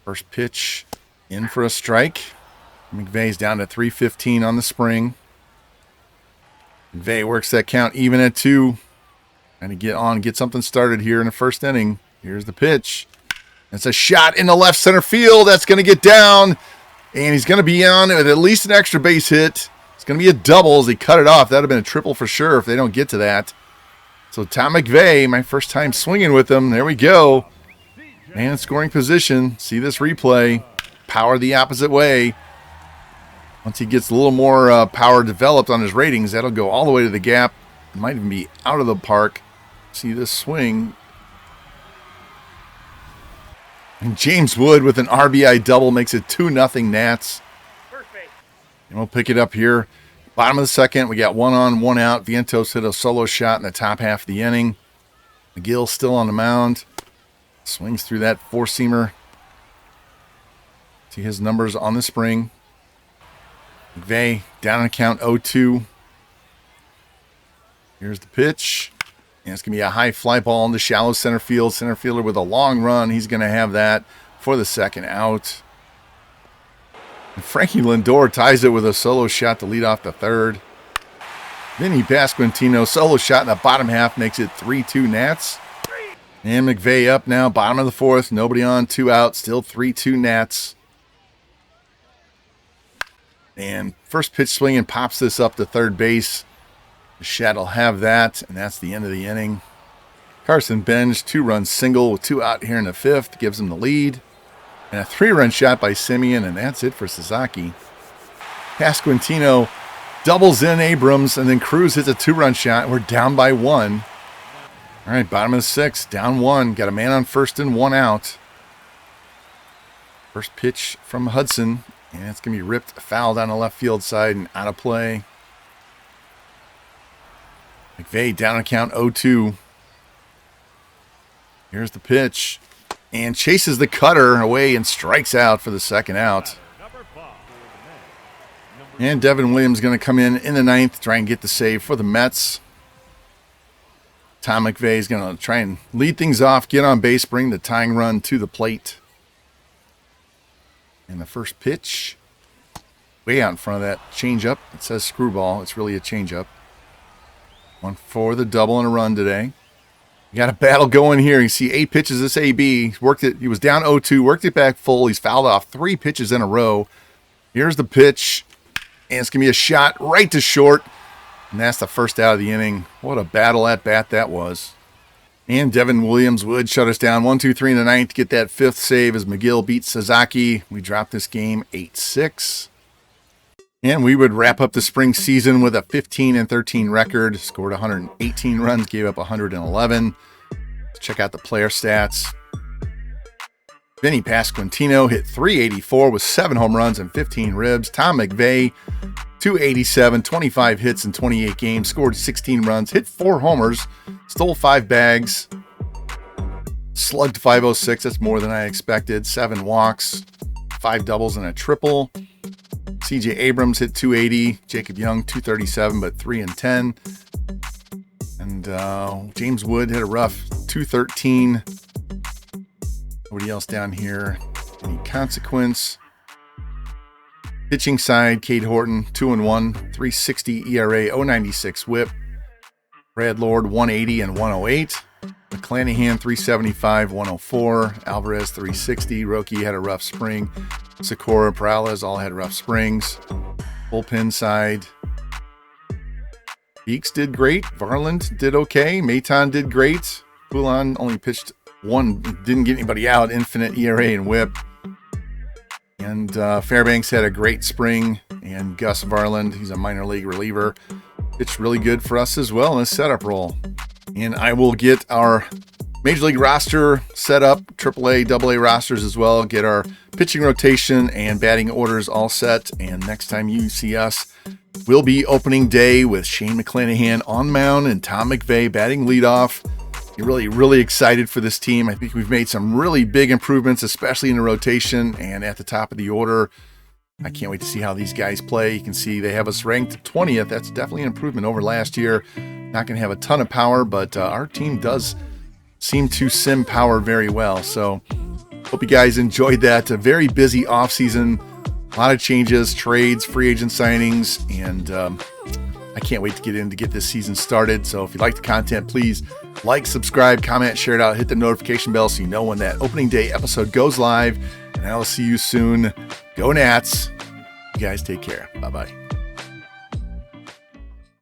Speaker 1: First pitch in for a strike. McVey's down to 315 on the spring. McVey works that count even at 2. Trying to get something started here in the 1st inning. Here's the pitch. It's a shot in the left center field. That's going to get down. And he's going to be on with at least an extra base hit. It's going to be a double as he cut it off. That would have been a triple for sure if they don't get to that. So Tom McVey, my first time swinging with him. There we go. Man in scoring position. See this replay. Power the opposite way. Once he gets a little more power developed on his ratings, that'll go all the way to the gap. It might even be out of the park. See this swing. And James Wood with an RBI double makes it 2-0 Nats.
Speaker 2: Perfect.
Speaker 1: And we'll pick it up here. Bottom of the second, we got 1 on, 1 out. Vientos hit a solo shot in the top half of the inning. McGill still on the mound. Swings through that four-seamer. See his numbers on the spring. McVey down on count 0-2. Here's the pitch. And it's going to be a high fly ball into shallow center field. Center fielder with a long run. He's going to have that for the second out. And Frankie Lindor ties it with a solo shot to lead off the third. Vinny Pasquantino solo shot in the bottom half makes it 3-2 Nats. And McVey up now, bottom of the fourth. Nobody on, 2 out. Still 3-2 Nats. And first pitch swing and pops this up to third base. Shat will have that, and that's the end of the inning. Carson Benj, 2-run single with 2 out here in the fifth, gives him the lead. And a 3-run shot by Simeon, and that's it for Sasaki. Pasquantino doubles in Abrams, and then Cruz hits a 2-run shot. We're down by 1. All right, bottom of the sixth, down 1. Got a man on first and 1 out. First pitch from Hudson, and it's going to be ripped foul down the left field side and out of play. McVey down on count 0-2. Here's the pitch. And chases the cutter away and strikes out for the second out. And Devin Williams going to come in the ninth, try and get the save for the Mets. Tom McVey is going to try and lead things off, get on base, bring the tying run to the plate. And the first pitch, way out in front of that changeup. It says screwball. It's really a changeup. One for the double and a run today. You got a battle going here. You see 8 pitches this AB. Worked it. He was down 0-2, worked it back full. He's fouled off 3 pitches in a row. Here's the pitch. And it's going to be a shot right to short. And that's the first out of the inning. What a battle at bat that was. And Devin Williams would shut us down 1-2-3 in the ninth to get that 5th save as McGill beats Sasaki. We dropped this game 8-6. And we would wrap up the spring season with a 15-13 record. Scored 118 runs, gave up 111. Let's check out the player stats. Vinny Pasquantino hit .384 with 7 home runs and 15 ribs. Tom McVey, .287, 25 hits in 28 games, scored 16 runs, hit 4 homers, stole 5 bags, slugged .506. That's more than I expected. 7 walks, 5 doubles and a triple. CJ Abrams hit .280, Jacob Young .237, but 3 and 10. And James Wood hit a rough .213. Nobody else down here. Any consequence? Pitching side, Cade Horton, 2-1, 3.60 ERA, 0.96 WHIP. Brad Lord, 180 and 108. McClanahan, 375, 104. Alvarez, 360. Roki had a rough spring. Sakura, Perales all had rough springs. Bullpen side. Beeks did great. Varland did okay. Maton did great. Poulon only pitched 1, didn't get anybody out. Infinite ERA and WHIP. And Fairbanks had a great spring. And Gus Varland, he's a minor league reliever, pitched really good for us as well in a setup role. And I will get our Major League roster set up, AAA, AA rosters as well, get our pitching rotation and batting orders all set. And next time you see us, will be opening day with Shane McClanahan on mound and Tom McVey batting leadoff. You're really excited for this team. I think we've made some really big improvements, especially in the rotation and at the top of the order. I can't wait to see how these guys play. You can see they have us ranked 20th. That's definitely an improvement over last year. Not going to have a ton of power, but our team does seem to sim power very well. So hope you guys enjoyed that. A very busy offseason. A lot of changes, trades, free agent signings, and I can't wait to get this season started. So if you like the content, please like, subscribe, comment, share it out, hit the notification bell so you know when that opening day episode goes live. And I will see you soon. Go Nats. You guys take care. Bye-bye.